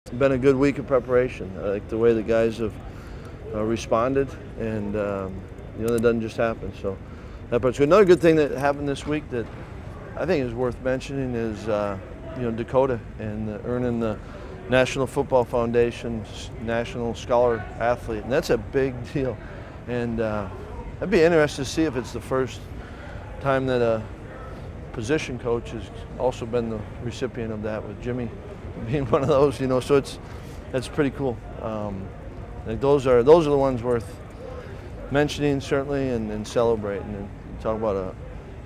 It's been a good week of preparation. I like the way the guys have responded, and that doesn't just happen. So that part's good. Another good thing that happened this week that I think is worth mentioning is Dakota and earning the National Football Foundation's National Scholar Athlete, and that's a big deal. And I'd be interested to see if it's the first time that a position coach has also been the recipient of that, with Jimmy being one of those. So that's pretty cool. Like those are the ones worth mentioning, certainly, and celebrating. And talk about a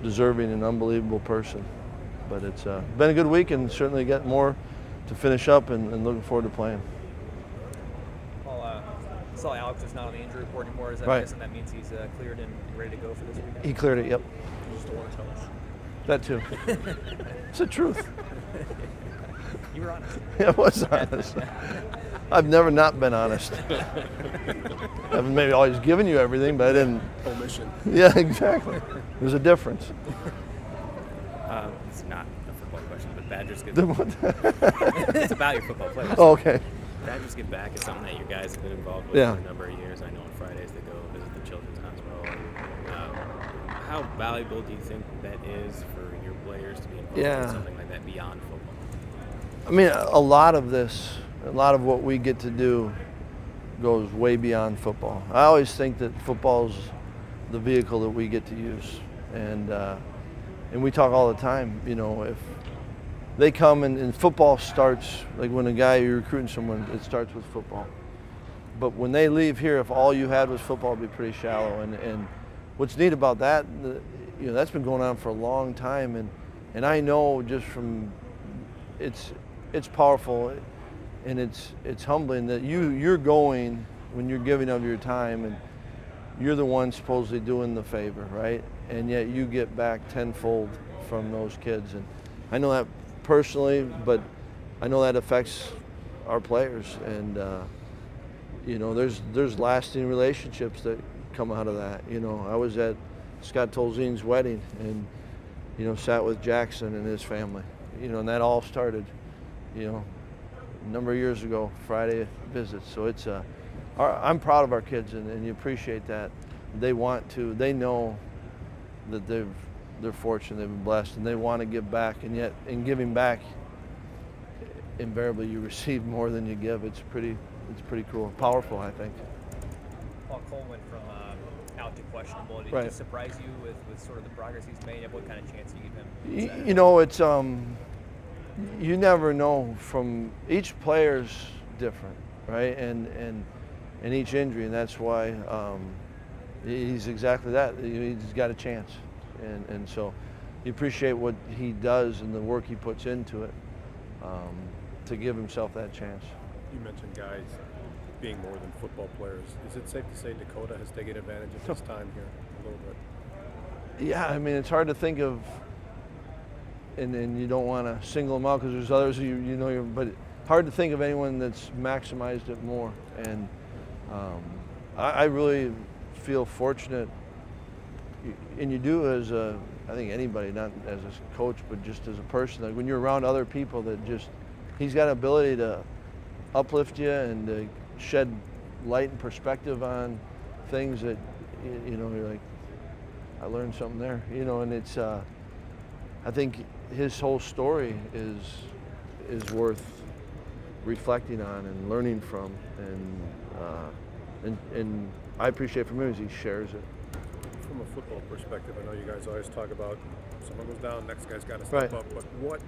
deserving and unbelievable person. But it's been a good week, and certainly got more to finish up, and looking forward to playing. Well, I saw Alex is not on the injury report anymore. Is that right? That means he's cleared and ready to go for this weekend? He cleared it. Yep. You just don't want to tell us. That too. It's the truth. You were honest. Yeah, I was honest. I've never not been honest. I've maybe always given you everything, but I didn't. Omission. Yeah, exactly. There's a difference. It's not a football question, but Badgers get It's about your football players. Oh, okay. Badgers Get Back is something that you guys have been involved with for a number of years. I know on Fridays they go visit the Children's Hospital. How valuable do you think that is for your players to be involved in something like that beyond football? I mean, a lot of what we get to do goes way beyond football. I always think that football's the vehicle that we get to use, and we talk all the time. If they come and football starts, like when you're recruiting someone, it starts with football. But when they leave here, if all you had was football, it'd be pretty shallow. And what's neat about that, that's been going on for a long time, and I know just from it's powerful, and it's humbling that you're going when you're giving of your time, and you're the one supposedly doing the favor, right? And yet you get back tenfold from those kids. And I know that personally, but I know that affects our players. And there's lasting relationships that come out of that. I was at Scott Tolzien's wedding, and sat with Jackson and his family. And that all started, a number of years ago, Friday visits. So it's I'm proud of our kids, and you appreciate that. They know that they're fortunate, they've been blessed, and they want to give back. And yet, in giving back, invariably you receive more than you give. It's pretty cool, powerful, I think. Paul Cole went from out to questionable. Did he surprise you with sort of the progress he's made? What kind of chance do you give him? It's you never know. From each player's different, right? And each injury, and that's why he's exactly that. He's got a chance, and so you appreciate what he does and the work he puts into it to give himself that chance. You mentioned guys being more than football players. Is it safe to say Dakota has taken advantage of his time here a little bit? Yeah, I mean, it's hard to think of, and you don't want to single them out because there's others but hard to think of anyone that's maximized it more. And I really feel fortunate, and you do as I think anybody, not as a coach, but just as a person. Like when you're around other people that he's got an ability to uplift you and to shed light and perspective on things that, you're like, I learned something there, and it's, I think his whole story is worth reflecting on and learning from, and I appreciate from him as he shares it. From a football perspective, I know you guys always talk about someone goes down, next guy's got to step up, but what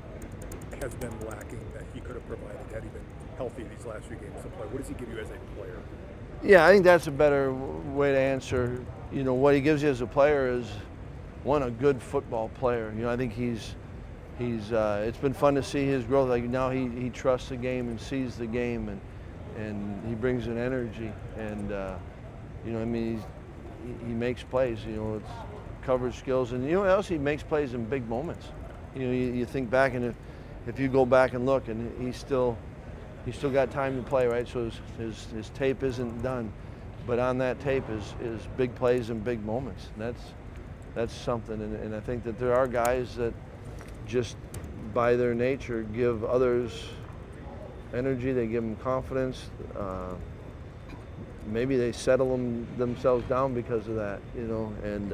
has been lacking that he could have provided had he been healthy these last few games to play? What does he give you as a player? Yeah, I think that's a better way to answer. What he gives you as a player is, one, a good football player. I think he's it's been fun to see his growth. Like now he trusts the game and sees the game, and he brings an energy, and he makes plays. It's coverage skills, and what else? He makes plays in big moments. You think back, and if you go back and look, and he's still got time to play, right? So his tape isn't done, but on that tape is big plays and big moments. And that's something, and I think that there are guys that just by their nature give others energy. They give him confidence. Maybe they settle themselves down because of that, you know. And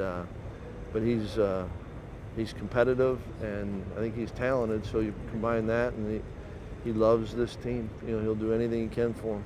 but he's competitive, and I think he's talented. So you combine that, and he loves this team. You know, he'll do anything he can for them.